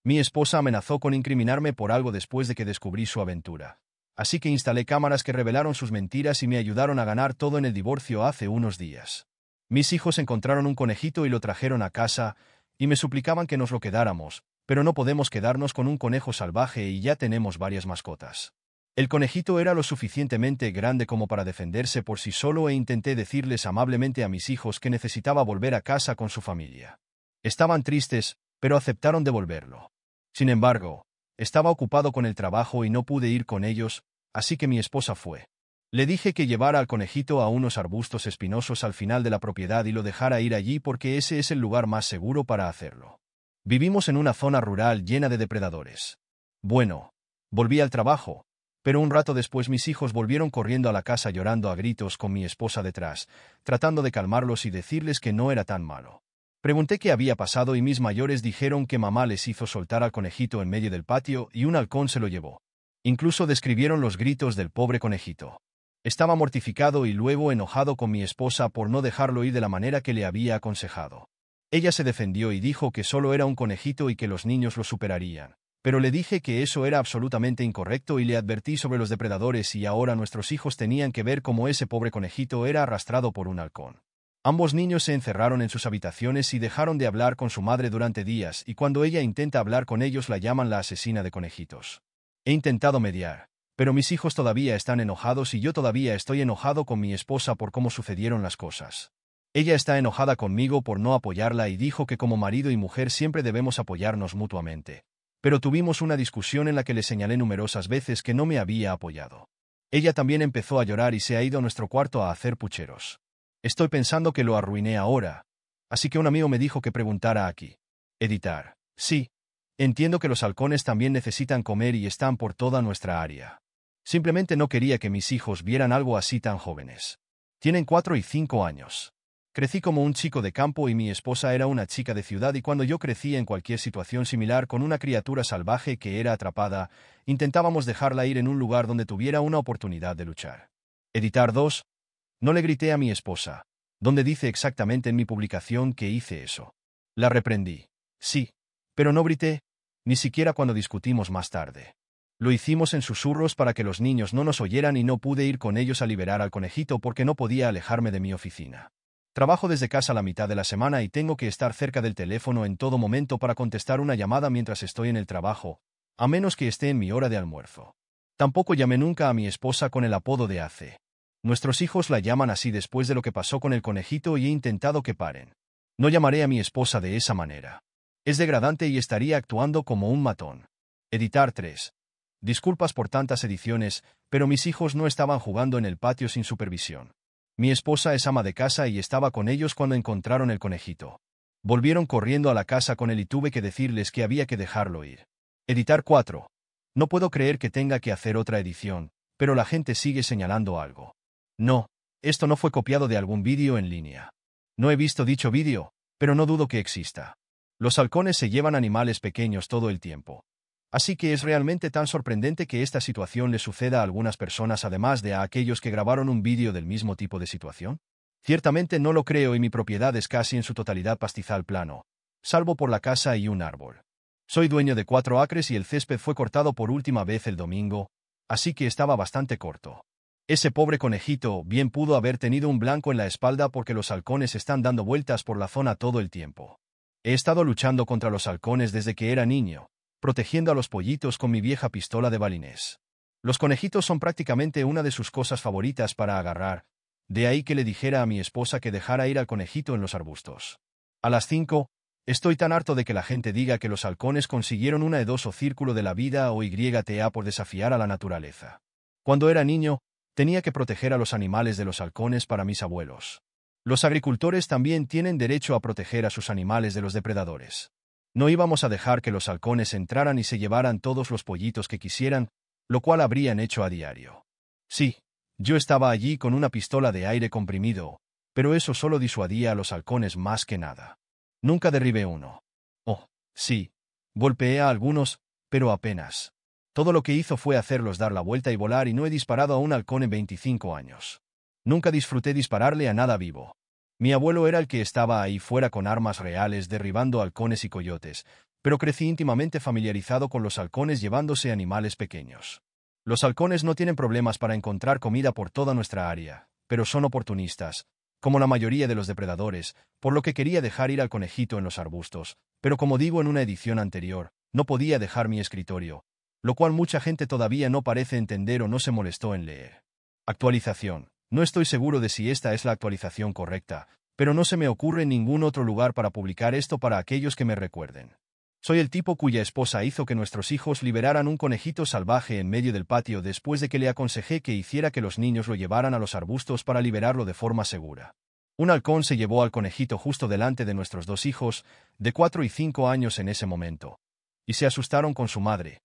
Mi esposa amenazó con incriminarme por algo después de que descubrí su aventura. Así que instalé cámaras que revelaron sus mentiras y me ayudaron a ganar todo en el divorcio hace unos días. Mis hijos encontraron un conejito y lo trajeron a casa, y me suplicaban que nos lo quedáramos, pero no podemos quedarnos con un conejo salvaje y ya tenemos varias mascotas. El conejito era lo suficientemente grande como para defenderse por sí solo e intenté decirles amablemente a mis hijos que necesitaba volver a casa con su familia. Estaban tristes, pero aceptaron devolverlo. Sin embargo, estaba ocupado con el trabajo y no pude ir con ellos, así que mi esposa fue. Le dije que llevara al conejito a unos arbustos espinosos al final de la propiedad y lo dejara ir allí porque ese es el lugar más seguro para hacerlo. Vivimos en una zona rural llena de depredadores. Bueno, volví al trabajo, pero un rato después mis hijos volvieron corriendo a la casa llorando a gritos con mi esposa detrás, tratando de calmarlos y decirles que no era tan malo. Pregunté qué había pasado y mis mayores dijeron que mamá les hizo soltar al conejito en medio del patio y un halcón se lo llevó. Incluso describieron los gritos del pobre conejito. Estaba mortificado y luego enojado con mi esposa por no dejarlo ir de la manera que le había aconsejado. Ella se defendió y dijo que solo era un conejito y que los niños lo superarían. Pero le dije que eso era absolutamente incorrecto y le advertí sobre los depredadores y ahora nuestros hijos tenían que ver cómo ese pobre conejito era arrastrado por un halcón. Ambos niños se encerraron en sus habitaciones y dejaron de hablar con su madre durante días y cuando ella intenta hablar con ellos la llaman la asesina de conejitos. He intentado mediar, pero mis hijos todavía están enojados y yo todavía estoy enojado con mi esposa por cómo sucedieron las cosas. Ella está enojada conmigo por no apoyarla y dijo que como marido y mujer siempre debemos apoyarnos mutuamente. Pero tuvimos una discusión en la que le señalé numerosas veces que no me había apoyado. Ella también empezó a llorar y se ha ido a nuestro cuarto a hacer pucheros. Estoy pensando que lo arruiné ahora, así que un amigo me dijo que preguntara aquí. Editar. Sí. Entiendo que los halcones también necesitan comer y están por toda nuestra área. Simplemente no quería que mis hijos vieran algo así tan jóvenes. Tienen 4 y 5 años. Crecí como un chico de campo y mi esposa era una chica de ciudad y cuando yo crecí en cualquier situación similar con una criatura salvaje que era atrapada, intentábamos dejarla ir en un lugar donde tuviera una oportunidad de luchar. Editar 2. No le grité a mi esposa, donde dice exactamente en mi publicación que hice eso. La reprendí. Sí, pero no grité, ni siquiera cuando discutimos más tarde. Lo hicimos en susurros para que los niños no nos oyeran y no pude ir con ellos a liberar al conejito porque no podía alejarme de mi oficina. Trabajo desde casa la mitad de la semana y tengo que estar cerca del teléfono en todo momento para contestar una llamada mientras estoy en el trabajo, a menos que esté en mi hora de almuerzo. Tampoco llamé nunca a mi esposa con el apodo de Ace. Nuestros hijos la llaman así después de lo que pasó con el conejito y he intentado que paren. No llamaré a mi esposa de esa manera. Es degradante y estaría actuando como un matón. Editar 3. Disculpas por tantas ediciones, pero mis hijos no estaban jugando en el patio sin supervisión. Mi esposa es ama de casa y estaba con ellos cuando encontraron el conejito. Volvieron corriendo a la casa con él y tuve que decirles que había que dejarlo ir. Editar 4. No puedo creer que tenga que hacer otra edición, pero la gente sigue señalando algo. No, esto no fue copiado de algún vídeo en línea. No he visto dicho vídeo, pero no dudo que exista. Los halcones se llevan animales pequeños todo el tiempo. Así que es realmente tan sorprendente que esta situación le suceda a algunas personas además de a aquellos que grabaron un vídeo del mismo tipo de situación. Ciertamente no lo creo y mi propiedad es casi en su totalidad pastizal plano, salvo por la casa y un árbol. Soy dueño de 4 acres y el césped fue cortado por última vez el domingo, así que estaba bastante corto. Ese pobre conejito bien pudo haber tenido un blanco en la espalda porque los halcones están dando vueltas por la zona todo el tiempo. He estado luchando contra los halcones desde que era niño, protegiendo a los pollitos con mi vieja pistola de balinés. Los conejitos son prácticamente una de sus cosas favoritas para agarrar, de ahí que le dijera a mi esposa que dejara ir al conejito en los arbustos. A las 5, estoy tan harto de que la gente diga que los halcones consiguieron una E2 o círculo de la vida o YTA por desafiar a la naturaleza. Cuando era niño, tenía que proteger a los animales de los halcones para mis abuelos. Los agricultores también tienen derecho a proteger a sus animales de los depredadores. No íbamos a dejar que los halcones entraran y se llevaran todos los pollitos que quisieran, lo cual habrían hecho a diario. Sí, yo estaba allí con una pistola de aire comprimido, pero eso solo disuadía a los halcones más que nada. Nunca derribé uno. Oh, sí, golpeé a algunos, pero apenas. Todo lo que hizo fue hacerlos dar la vuelta y volar y no he disparado a un halcón en 25 años. Nunca disfruté dispararle a nada vivo. Mi abuelo era el que estaba ahí fuera con armas reales derribando halcones y coyotes, pero crecí íntimamente familiarizado con los halcones llevándose animales pequeños. Los halcones no tienen problemas para encontrar comida por toda nuestra área, pero son oportunistas, como la mayoría de los depredadores, por lo que quería dejar ir al conejito en los arbustos, pero como digo en una edición anterior, no podía dejar mi escritorio, lo cual mucha gente todavía no parece entender o no se molestó en leer. Actualización. No estoy seguro de si esta es la actualización correcta, pero no se me ocurre ningún otro lugar para publicar esto para aquellos que me recuerden. Soy el tipo cuya esposa hizo que nuestros hijos liberaran un conejito salvaje en medio del patio después de que le aconsejé que hiciera que los niños lo llevaran a los arbustos para liberarlo de forma segura. Un halcón se llevó al conejito justo delante de nuestros dos hijos, de 4 y 5 años en ese momento, y se asustaron con su madre.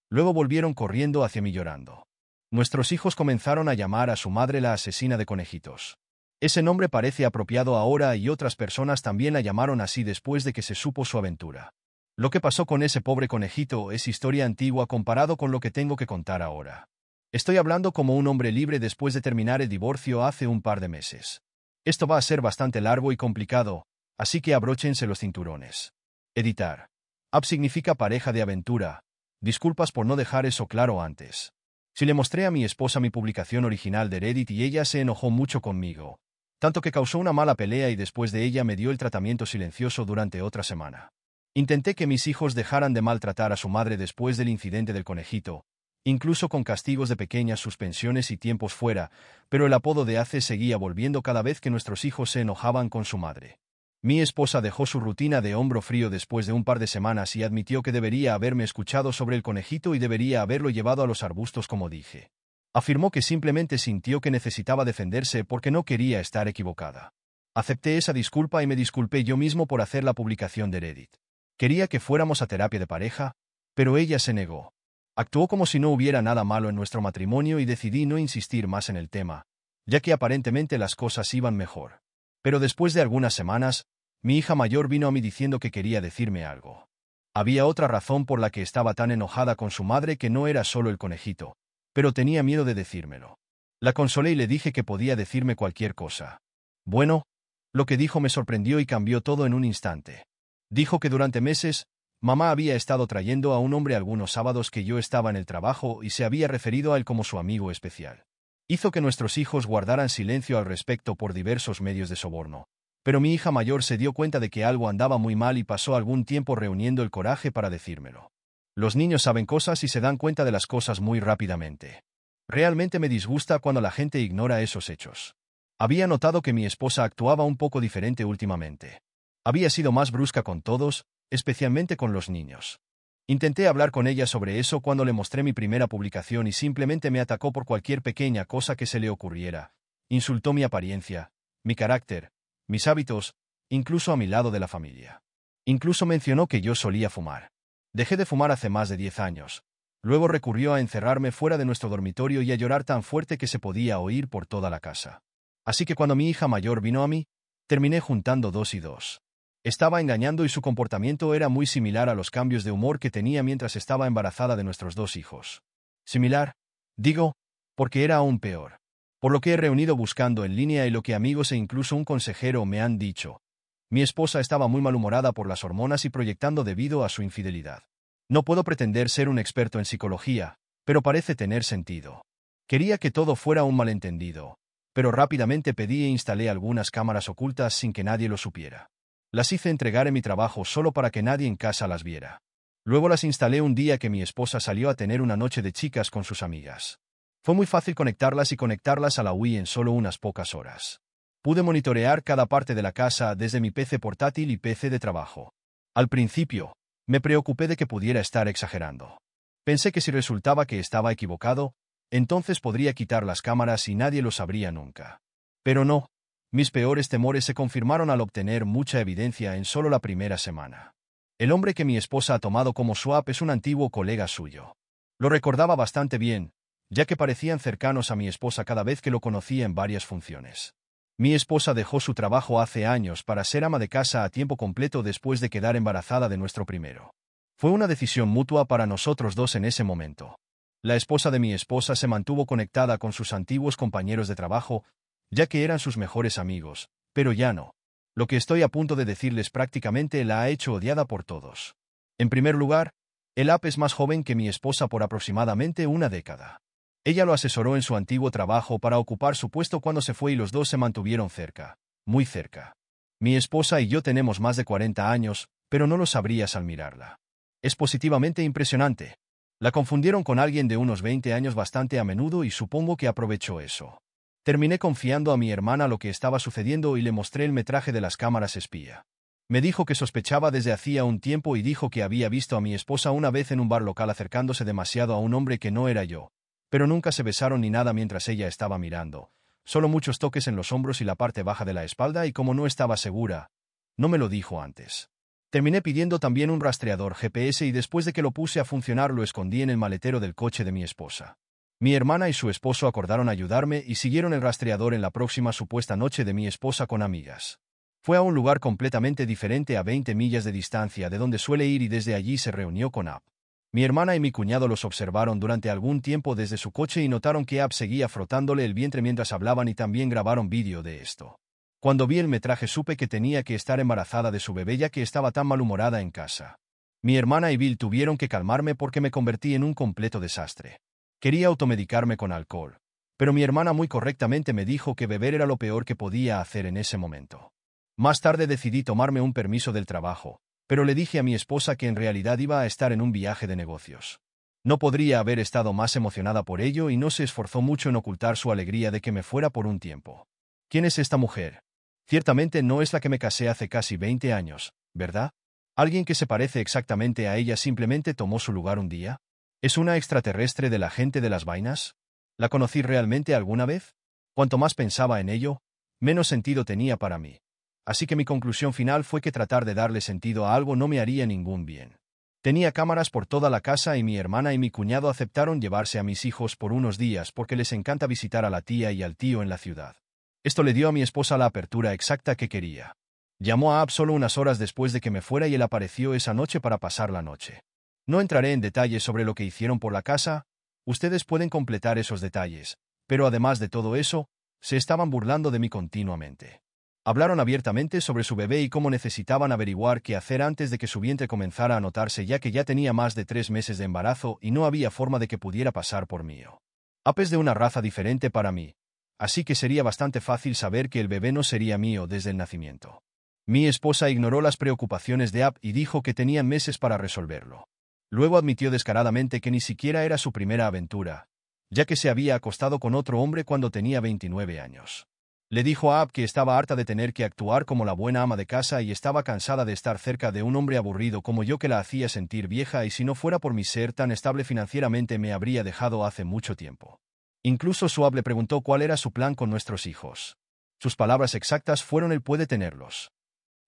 Luego volvieron corriendo hacia mí llorando. Nuestros hijos comenzaron a llamar a su madre la asesina de conejitos. Ese nombre parece apropiado ahora y otras personas también la llamaron así después de que se supo su aventura. Lo que pasó con ese pobre conejito es historia antigua comparado con lo que tengo que contar ahora. Estoy hablando como un hombre libre después de terminar el divorcio hace un par de meses. Esto va a ser bastante largo y complicado, así que abróchense los cinturones. Editar. Ab significa pareja de aventura. Disculpas por no dejar eso claro antes. Si le mostré a mi esposa mi publicación original de Reddit y ella se enojó mucho conmigo, tanto que causó una mala pelea y después de ella me dio el tratamiento silencioso durante otra semana. Intenté que mis hijos dejaran de maltratar a su madre después del incidente del conejito, incluso con castigos de pequeñas suspensiones y tiempos fuera, pero el apodo de Ace seguía volviendo cada vez que nuestros hijos se enojaban con su madre. Mi esposa dejó su rutina de hombro frío después de un par de semanas y admitió que debería haberme escuchado sobre el conejito y debería haberlo llevado a los arbustos como dije. Afirmó que simplemente sintió que necesitaba defenderse porque no quería estar equivocada. Acepté esa disculpa y me disculpé yo mismo por hacer la publicación de Reddit. Quería que fuéramos a terapia de pareja, pero ella se negó. Actuó como si no hubiera nada malo en nuestro matrimonio y decidí no insistir más en el tema, ya que aparentemente las cosas iban mejor. Pero después de algunas semanas, mi hija mayor vino a mí diciendo que quería decirme algo. Había otra razón por la que estaba tan enojada con su madre que no era solo el conejito, pero tenía miedo de decírmelo. La consolé y le dije que podía decirme cualquier cosa. Bueno, lo que dijo me sorprendió y cambió todo en un instante. Dijo que durante meses, mamá había estado trayendo a un hombre algunos sábados que yo estaba en el trabajo y se había referido a él como su amigo especial. Hizo que nuestros hijos guardaran silencio al respecto por diversos medios de soborno. Pero mi hija mayor se dio cuenta de que algo andaba muy mal y pasó algún tiempo reuniendo el coraje para decírmelo. Los niños saben cosas y se dan cuenta de las cosas muy rápidamente. Realmente me disgusta cuando la gente ignora esos hechos. Había notado que mi esposa actuaba un poco diferente últimamente. Había sido más brusca con todos, especialmente con los niños. Intenté hablar con ella sobre eso cuando le mostré mi primera publicación y simplemente me atacó por cualquier pequeña cosa que se le ocurriera. Insultó mi apariencia, mi carácter, mis hábitos, incluso a mi lado de la familia. Incluso mencionó que yo solía fumar. Dejé de fumar hace más de 10 años. Luego recurrió a encerrarme fuera de nuestro dormitorio y a llorar tan fuerte que se podía oír por toda la casa. Así que cuando mi hija mayor vino a mí, terminé juntando 2 y 2. Estaba engañando y su comportamiento era muy similar a los cambios de humor que tenía mientras estaba embarazada de nuestros 2 hijos. Similar, digo, porque era aún peor. Por lo que he reunido buscando en línea y lo que amigos e incluso un consejero me han dicho. Mi esposa estaba muy malhumorada por las hormonas y proyectando debido a su infidelidad. No puedo pretender ser un experto en psicología, pero parece tener sentido. Quería que todo fuera un malentendido, pero rápidamente pedí e instalé algunas cámaras ocultas sin que nadie lo supiera. Las hice entregar en mi trabajo solo para que nadie en casa las viera. Luego las instalé un día que mi esposa salió a tener una noche de chicas con sus amigas. Fue muy fácil conectarlas a la Wii en solo unas pocas horas. Pude monitorear cada parte de la casa desde mi PC portátil y PC de trabajo. Al principio, me preocupé de que pudiera estar exagerando. Pensé que si resultaba que estaba equivocado, entonces podría quitar las cámaras y nadie lo sabría nunca. Pero no. Mis peores temores se confirmaron al obtener mucha evidencia en solo la primera semana. El hombre que mi esposa ha tomado como swap es un antiguo colega suyo. Lo recordaba bastante bien, ya que parecían cercanos a mi esposa cada vez que lo conocía en varias funciones. Mi esposa dejó su trabajo hace años para ser ama de casa a tiempo completo después de quedar embarazada de nuestro primero. Fue una decisión mutua para nosotros dos en ese momento. La esposa de mi esposa se mantuvo conectada con sus antiguos compañeros de trabajo, ya que eran sus mejores amigos, pero ya no. Lo que estoy a punto de decirles prácticamente la ha hecho odiada por todos. En primer lugar, el App es más joven que mi esposa por aproximadamente una década. Ella lo asesoró en su antiguo trabajo para ocupar su puesto cuando se fue y los dos se mantuvieron cerca, muy cerca. Mi esposa y yo tenemos más de 40 años, pero no lo sabrías al mirarla. Es positivamente impresionante. La confundieron con alguien de unos 20 años bastante a menudo y supongo que aprovechó eso. Terminé confiando a mi hermana lo que estaba sucediendo y le mostré el metraje de las cámaras espía. Me dijo que sospechaba desde hacía un tiempo y dijo que había visto a mi esposa una vez en un bar local acercándose demasiado a un hombre que no era yo, pero nunca se besaron ni nada mientras ella estaba mirando, solo muchos toques en los hombros y la parte baja de la espalda y como no estaba segura, no me lo dijo antes. Terminé pidiendo también un rastreador GPS y después de que lo puse a funcionar lo escondí en el maletero del coche de mi esposa. Mi hermana y su esposo acordaron ayudarme y siguieron el rastreador en la próxima supuesta noche de mi esposa con amigas. Fue a un lugar completamente diferente a 20 millas de distancia de donde suele ir y desde allí se reunió con App. Mi hermana y mi cuñado los observaron durante algún tiempo desde su coche y notaron que App seguía frotándole el vientre mientras hablaban y también grabaron vídeo de esto. Cuando vi el metraje supe que tenía que estar embarazada de su bebé ya que estaba tan malhumorada en casa. Mi hermana y Bill tuvieron que calmarme porque me convertí en un completo desastre. Quería automedicarme con alcohol, pero mi hermana muy correctamente me dijo que beber era lo peor que podía hacer en ese momento. Más tarde decidí tomarme un permiso del trabajo, pero le dije a mi esposa que en realidad iba a estar en un viaje de negocios. No podría haber estado más emocionada por ello y no se esforzó mucho en ocultar su alegría de que me fuera por un tiempo. ¿Quién es esta mujer? Ciertamente no es la que me casé hace casi 20 años, ¿verdad? ¿Alguien que se parece exactamente a ella simplemente tomó su lugar un día? ¿Es una extraterrestre de la gente de las vainas? ¿La conocí realmente alguna vez? Cuanto más pensaba en ello, menos sentido tenía para mí. Así que mi conclusión final fue que tratar de darle sentido a algo no me haría ningún bien. Tenía cámaras por toda la casa y mi hermana y mi cuñado aceptaron llevarse a mis hijos por unos días porque les encanta visitar a la tía y al tío en la ciudad. Esto le dio a mi esposa la apertura exacta que quería. Llamó a App solo unas horas después de que me fuera y él apareció esa noche para pasar la noche. No entraré en detalles sobre lo que hicieron por la casa, ustedes pueden completar esos detalles, pero además de todo eso, se estaban burlando de mí continuamente. Hablaron abiertamente sobre su bebé y cómo necesitaban averiguar qué hacer antes de que su vientre comenzara a notarse ya que ya tenía más de 3 meses de embarazo y no había forma de que pudiera pasar por mío. App es de una raza diferente para mí, así que sería bastante fácil saber que el bebé no sería mío desde el nacimiento. Mi esposa ignoró las preocupaciones de App y dijo que tenían meses para resolverlo. Luego admitió descaradamente que ni siquiera era su primera aventura, ya que se había acostado con otro hombre cuando tenía 29 años. Le dijo a App que estaba harta de tener que actuar como la buena ama de casa y estaba cansada de estar cerca de un hombre aburrido como yo que la hacía sentir vieja y si no fuera por mi ser tan estable financieramente me habría dejado hace mucho tiempo. Incluso Suab le preguntó cuál era su plan con nuestros hijos. Sus palabras exactas fueron «él puede tenerlos».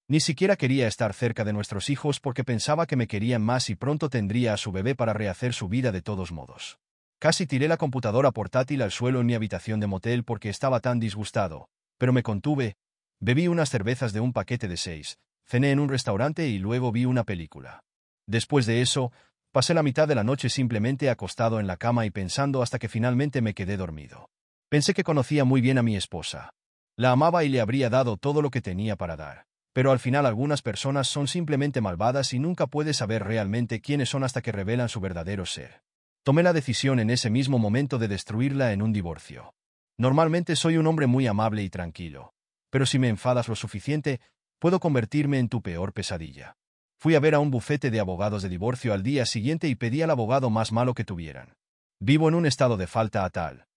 Ni siquiera quería estar cerca de nuestros hijos porque pensaba que me querían más y pronto tendría a su bebé para rehacer su vida de todos modos. Casi tiré la computadora portátil al suelo en mi habitación de motel porque estaba tan disgustado, pero me contuve, bebí unas cervezas de un paquete de 6, cené en un restaurante y luego vi una película. Después de eso, pasé la mitad de la noche simplemente acostado en la cama y pensando hasta que finalmente me quedé dormido. Pensé que conocía muy bien a mi esposa. La amaba y le habría dado todo lo que tenía para dar. Pero al final algunas personas son simplemente malvadas y nunca puedes saber realmente quiénes son hasta que revelan su verdadero ser. Tomé la decisión en ese mismo momento de destruirla en un divorcio. Normalmente soy un hombre muy amable y tranquilo, pero si me enfadas lo suficiente, puedo convertirme en tu peor pesadilla. Fui a ver a un bufete de abogados de divorcio al día siguiente y pedí al abogado más malo que tuvieran. Vivo en un estado de falta a tal.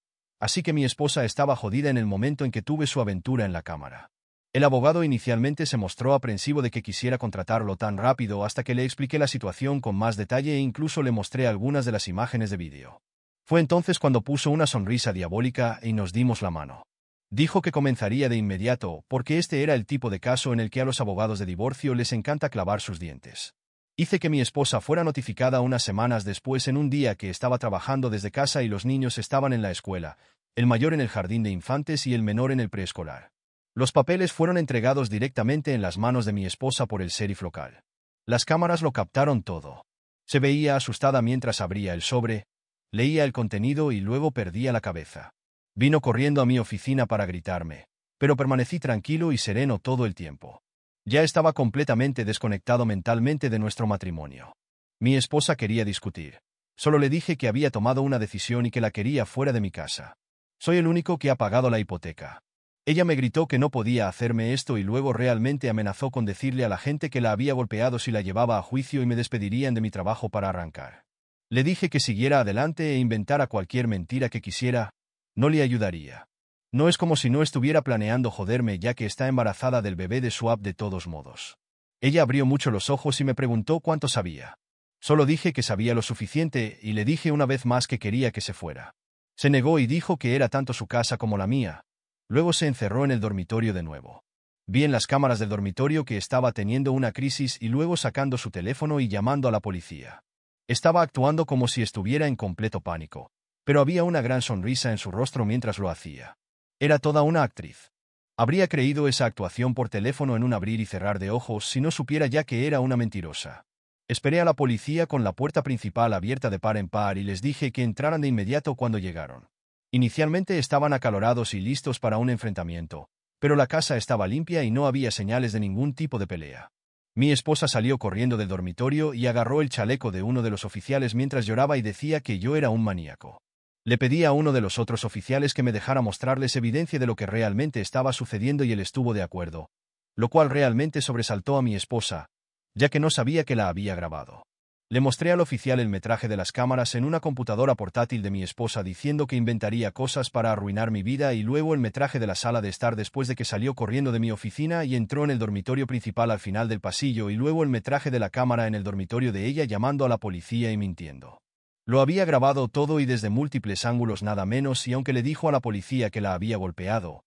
Así que mi esposa estaba jodida en el momento en que tuve su aventura en la cámara. El abogado inicialmente se mostró aprensivo de que quisiera contratarlo tan rápido hasta que le expliqué la situación con más detalle e incluso le mostré algunas de las imágenes de vídeo. Fue entonces cuando puso una sonrisa diabólica y nos dimos la mano. Dijo que comenzaría de inmediato porque este era el tipo de caso en el que a los abogados de divorcio les encanta clavar sus dientes. Hice que mi esposa fuera notificada unas semanas después en un día que estaba trabajando desde casa y los niños estaban en la escuela, el mayor en el jardín de infantes y el menor en el preescolar. Los papeles fueron entregados directamente en las manos de mi esposa por el sheriff local. Las cámaras lo captaron todo. Se veía asustada mientras abría el sobre, leía el contenido y luego perdía la cabeza. Vino corriendo a mi oficina para gritarme, pero permanecí tranquilo y sereno todo el tiempo. Ya estaba completamente desconectado mentalmente de nuestro matrimonio. Mi esposa quería discutir. Solo le dije que había tomado una decisión y que la quería fuera de mi casa. Soy el único que ha pagado la hipoteca. Ella me gritó que no podía hacerme esto y luego realmente amenazó con decirle a la gente que la había golpeado si la llevaba a juicio y me despedirían de mi trabajo para arrancar. Le dije que siguiera adelante e inventara cualquier mentira que quisiera, no le ayudaría. No es como si no estuviera planeando joderme ya que está embarazada del bebé de Swap de todos modos. Ella abrió mucho los ojos y me preguntó cuánto sabía. Solo dije que sabía lo suficiente y le dije una vez más que quería que se fuera. Se negó y dijo que era tanto su casa como la mía. Luego se encerró en el dormitorio de nuevo. Vi en las cámaras del dormitorio que estaba teniendo una crisis y luego sacando su teléfono y llamando a la policía. Estaba actuando como si estuviera en completo pánico, pero había una gran sonrisa en su rostro mientras lo hacía. Era toda una actriz. Habría creído esa actuación por teléfono en un abrir y cerrar de ojos si no supiera ya que era una mentirosa. Esperé a la policía con la puerta principal abierta de par en par y les dije que entraran de inmediato cuando llegaron. Inicialmente estaban acalorados y listos para un enfrentamiento, pero la casa estaba limpia y no había señales de ningún tipo de pelea. Mi esposa salió corriendo del dormitorio y agarró el chaleco de uno de los oficiales mientras lloraba y decía que yo era un maníaco. Le pedí a uno de los otros oficiales que me dejara mostrarles evidencia de lo que realmente estaba sucediendo y él estuvo de acuerdo, lo cual realmente sobresaltó a mi esposa, ya que no sabía que la había grabado. Le mostré al oficial el metraje de las cámaras en una computadora portátil de mi esposa diciendo que inventaría cosas para arruinar mi vida y luego el metraje de la sala de estar después de que salió corriendo de mi oficina y entró en el dormitorio principal al final del pasillo y luego el metraje de la cámara en el dormitorio de ella llamando a la policía y mintiendo. Lo había grabado todo y desde múltiples ángulos nada menos y aunque le dijo a la policía que la había golpeado,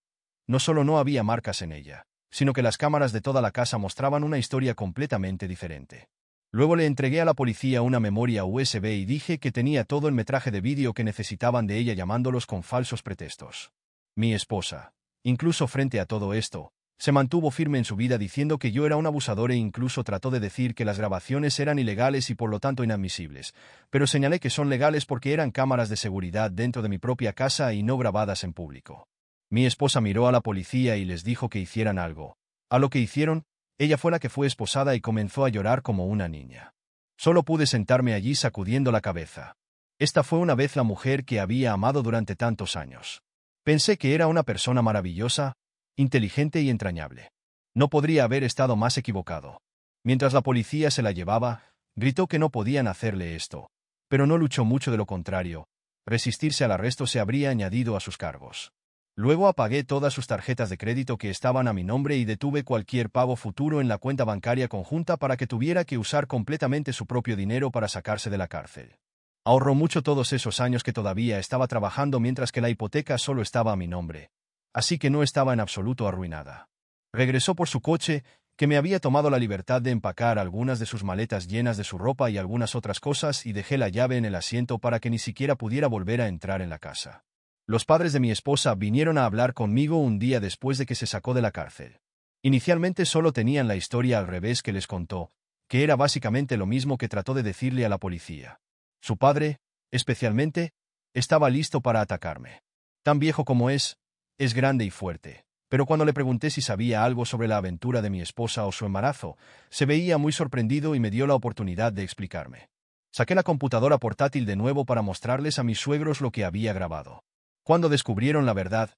no solo no había marcas en ella, sino que las cámaras de toda la casa mostraban una historia completamente diferente. Luego le entregué a la policía una memoria USB y dije que tenía todo el metraje de vídeo que necesitaban de ella llamándolos con falsos pretextos. Mi esposa, incluso frente a todo esto, se mantuvo firme en su vida diciendo que yo era un abusador e incluso trató de decir que las grabaciones eran ilegales y por lo tanto inadmisibles, pero señalé que son legales porque eran cámaras de seguridad dentro de mi propia casa y no grabadas en público. Mi esposa miró a la policía y les dijo que hicieran algo. A lo que hicieron, ella fue la que fue esposada y comenzó a llorar como una niña. Solo pude sentarme allí sacudiendo la cabeza. Esta fue una vez la mujer que había amado durante tantos años. Pensé que era una persona maravillosa, inteligente y entrañable. No podría haber estado más equivocado. Mientras la policía se la llevaba, gritó que no podían hacerle esto, pero no luchó mucho, de lo contrario. Resistirse al arresto se habría añadido a sus cargos. Luego apagué todas sus tarjetas de crédito que estaban a mi nombre y detuve cualquier pago futuro en la cuenta bancaria conjunta para que tuviera que usar completamente su propio dinero para sacarse de la cárcel. Ahorró mucho todos esos años que todavía estaba trabajando mientras que la hipoteca solo estaba a mi nombre, así que no estaba en absoluto arruinada. Regresó por su coche, que me había tomado la libertad de empacar algunas de sus maletas llenas de su ropa y algunas otras cosas y dejé la llave en el asiento para que ni siquiera pudiera volver a entrar en la casa. Los padres de mi esposa vinieron a hablar conmigo un día después de que se sacó de la cárcel. Inicialmente solo tenían la historia al revés que les contó, que era básicamente lo mismo que trató de decirle a la policía. Su padre, especialmente, estaba listo para atacarme. Tan viejo como es grande y fuerte, pero cuando le pregunté si sabía algo sobre la aventura de mi esposa o su embarazo, se veía muy sorprendido y me dio la oportunidad de explicarme. Saqué la computadora portátil de nuevo para mostrarles a mis suegros lo que había grabado. Cuando descubrieron la verdad,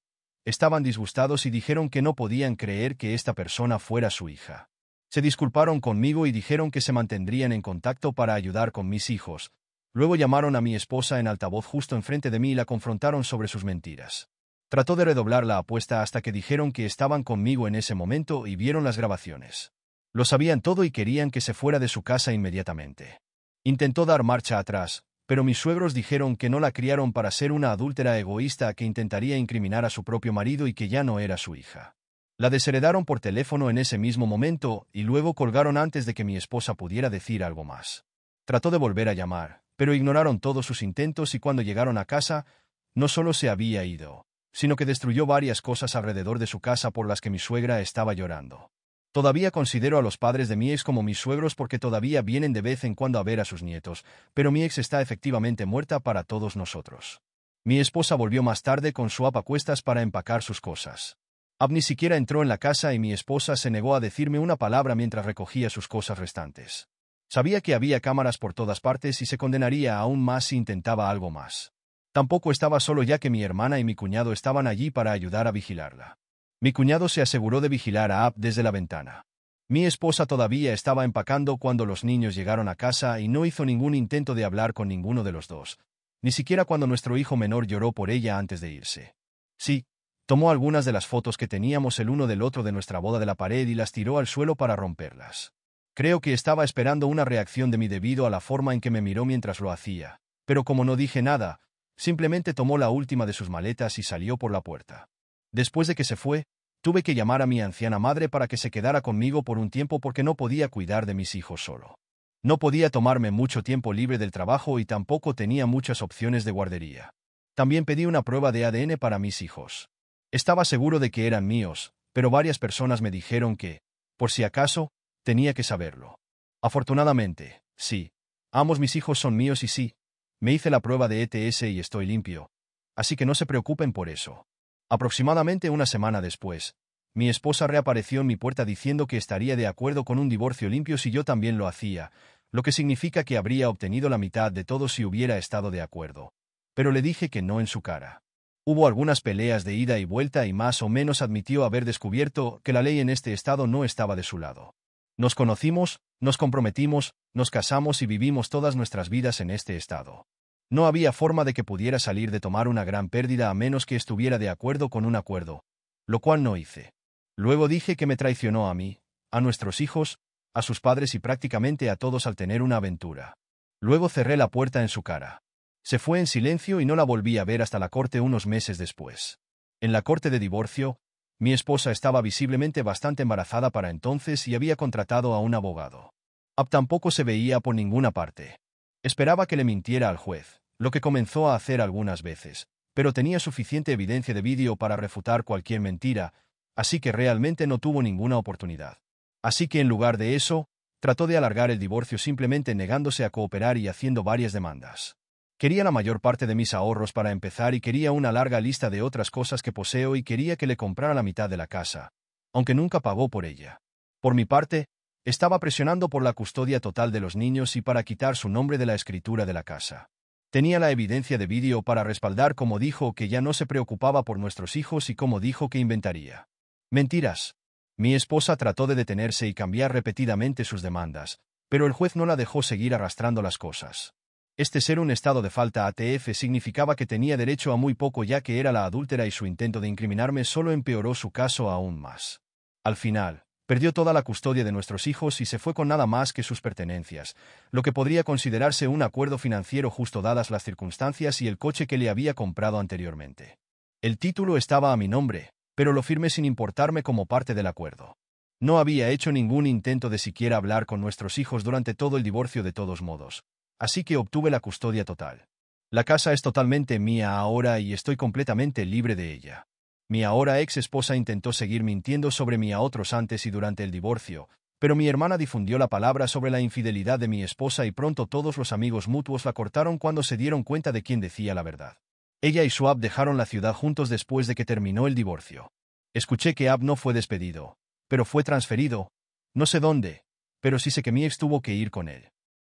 estaban disgustados y dijeron que no podían creer que esta persona fuera su hija. Se disculparon conmigo y dijeron que se mantendrían en contacto para ayudar con mis hijos. Luego llamaron a mi esposa en altavoz justo enfrente de mí y la confrontaron sobre sus mentiras. Trató de redoblar la apuesta hasta que dijeron que estaban conmigo en ese momento y vieron las grabaciones. Lo sabían todo y querían que se fuera de su casa inmediatamente. Intentó dar marcha atrás, pero mis suegros dijeron que no la criaron para ser una adúltera egoísta que intentaría incriminar a su propio marido y que ya no era su hija. La desheredaron por teléfono en ese mismo momento y luego colgaron antes de que mi esposa pudiera decir algo más. Trató de volver a llamar, pero ignoraron todos sus intentos y cuando llegaron a casa, no solo se había ido, sino que destruyó varias cosas alrededor de su casa por las que mi suegra estaba llorando. Todavía considero a los padres de mi ex como mis suegros porque todavía vienen de vez en cuando a ver a sus nietos, pero mi ex está efectivamente muerta para todos nosotros. Mi esposa volvió más tarde con su app a cuestas para empacar sus cosas. Ab ni siquiera entró en la casa y mi esposa se negó a decirme una palabra mientras recogía sus cosas restantes. Sabía que había cámaras por todas partes y se condenaría aún más si intentaba algo más. Tampoco estaba solo, ya que mi hermana y mi cuñado estaban allí para ayudar a vigilarla. Mi cuñado se aseguró de vigilar a Ab desde la ventana. Mi esposa todavía estaba empacando cuando los niños llegaron a casa y no hizo ningún intento de hablar con ninguno de los dos, ni siquiera cuando nuestro hijo menor lloró por ella antes de irse. Sí, tomó algunas de las fotos que teníamos el uno del otro de nuestra boda de la pared y las tiró al suelo para romperlas. Creo que estaba esperando una reacción de mí debido a la forma en que me miró mientras lo hacía, pero como no dije nada, simplemente tomó la última de sus maletas y salió por la puerta. Después de que se fue, tuve que llamar a mi anciana madre para que se quedara conmigo por un tiempo porque no podía cuidar de mis hijos solo. No podía tomarme mucho tiempo libre del trabajo y tampoco tenía muchas opciones de guardería. También pedí una prueba de ADN para mis hijos. Estaba seguro de que eran míos, pero varias personas me dijeron que, por si acaso, tenía que saberlo. Afortunadamente, sí. Ambos mis hijos son míos y sí. Me hice la prueba de ETS y estoy limpio. Así que no se preocupen por eso. Aproximadamente una semana después, mi esposa reapareció en mi puerta diciendo que estaría de acuerdo con un divorcio limpio si yo también lo hacía, lo que significa que habría obtenido la mitad de todo si hubiera estado de acuerdo. Pero le dije que no en su cara. Hubo algunas peleas de ida y vuelta y más o menos admitió haber descubierto que la ley en este estado no estaba de su lado. Nos conocimos, nos comprometimos, nos casamos y vivimos todas nuestras vidas en este estado. No había forma de que pudiera salir de tomar una gran pérdida a menos que estuviera de acuerdo con un acuerdo, lo cual no hice. Luego dije que me traicionó a mí, a nuestros hijos, a sus padres y prácticamente a todos al tener una aventura. Luego cerré la puerta en su cara. Se fue en silencio y no la volví a ver hasta la corte unos meses después. En la corte de divorcio, mi esposa estaba visiblemente bastante embarazada para entonces y había contratado a un abogado. Ab tampoco se veía por ninguna parte. Esperaba que le mintiera al juez, lo que comenzó a hacer algunas veces, pero tenía suficiente evidencia de vídeo para refutar cualquier mentira, así que realmente no tuvo ninguna oportunidad. Así que en lugar de eso, trató de alargar el divorcio simplemente negándose a cooperar y haciendo varias demandas. Quería la mayor parte de mis ahorros para empezar y quería una larga lista de otras cosas que poseo y quería que le comprara la mitad de la casa, aunque nunca pagó por ella. Por mi parte, estaba presionando por la custodia total de los niños y para quitar su nombre de la escritura de la casa. Tenía la evidencia de vídeo para respaldar cómo dijo que ya no se preocupaba por nuestros hijos y cómo dijo que inventaría. Mentiras. Mi esposa trató de detenerse y cambiar repetidamente sus demandas, pero el juez no la dejó seguir arrastrando las cosas. Este ser un estado de falta ATF significaba que tenía derecho a muy poco ya que era la adúltera y su intento de incriminarme solo empeoró su caso aún más. Al final, perdió toda la custodia de nuestros hijos y se fue con nada más que sus pertenencias, lo que podría considerarse un acuerdo financiero justo dadas las circunstancias y el coche que le había comprado anteriormente. El título estaba a mi nombre, pero lo firmé sin importarme como parte del acuerdo. No había hecho ningún intento de siquiera hablar con nuestros hijos durante todo el divorcio de todos modos, así que obtuve la custodia total. La casa es totalmente mía ahora y estoy completamente libre de ella. Mi ahora ex esposa intentó seguir mintiendo sobre mí a otros antes y durante el divorcio, pero mi hermana difundió la palabra sobre la infidelidad de mi esposa y pronto todos los amigos mutuos la cortaron cuando se dieron cuenta de quién decía la verdad. Ella y su Ab dejaron la ciudad juntos después de que terminó el divorcio. Escuché que Ab no fue despedido, pero fue transferido. No sé dónde, pero sí sé que mi ex tuvo que ir con él.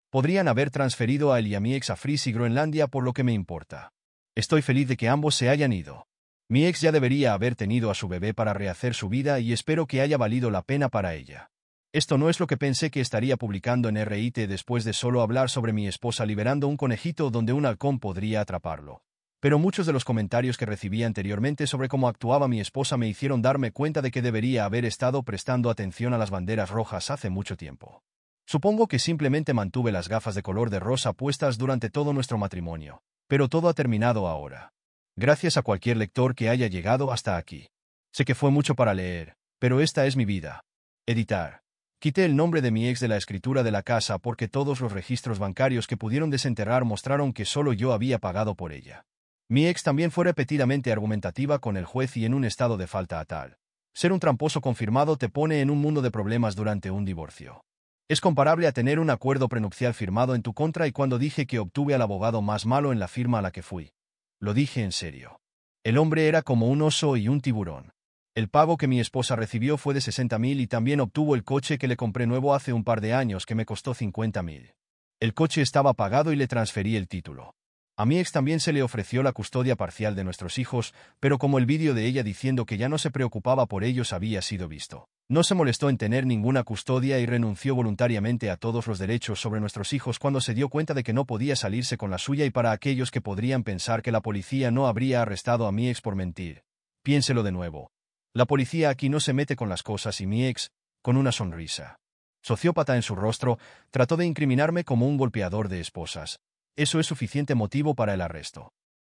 Podrían haber transferido a él y a mi ex a Fris y Groenlandia por lo que me importa. Estoy feliz de que ambos se hayan ido. Mi ex ya debería haber tenido a su bebé para rehacer su vida y espero que haya valido la pena para ella. Esto no es lo que pensé que estaría publicando en RIT después de solo hablar sobre mi esposa liberando un conejito donde un halcón podría atraparlo. Pero muchos de los comentarios que recibí anteriormente sobre cómo actuaba mi esposa me hicieron darme cuenta de que debería haber estado prestando atención a las banderas rojas hace mucho tiempo. Supongo que simplemente mantuve las gafas de color de rosa puestas durante todo nuestro matrimonio, pero todo ha terminado ahora. Gracias a cualquier lector que haya llegado hasta aquí. Sé que fue mucho para leer, pero esta es mi vida. Editar. Quité el nombre de mi ex de la escritura de la casa porque todos los registros bancarios que pudieron desenterrar mostraron que solo yo había pagado por ella. Mi ex también fue repetidamente argumentativa con el juez y en un estado de falta a tal. Ser un tramposo confirmado te pone en un mundo de problemas durante un divorcio. Es comparable a tener un acuerdo prenupcial firmado en tu contra y cuando dije que obtuve al abogado más malo en la firma a la que fui. Lo dije en serio. El hombre era como un oso y un tiburón. El pago que mi esposa recibió fue de 60.000 y también obtuvo el coche que le compré nuevo hace un par de años que me costó 50.000. El coche estaba pagado y le transferí el título. A mi ex también se le ofreció la custodia parcial de nuestros hijos, pero como el vídeo de ella diciendo que ya no se preocupaba por ellos había sido visto, no se molestó en tener ninguna custodia y renunció voluntariamente a todos los derechos sobre nuestros hijos cuando se dio cuenta de que no podía salirse con la suya. Y para aquellos que podrían pensar que la policía no habría arrestado a mi ex por mentir, piénselo de nuevo. La policía aquí no se mete con las cosas y mi ex, con una sonrisa sociópata en su rostro, trató de incriminarme como un golpeador de esposas. Eso es suficiente motivo para el arresto.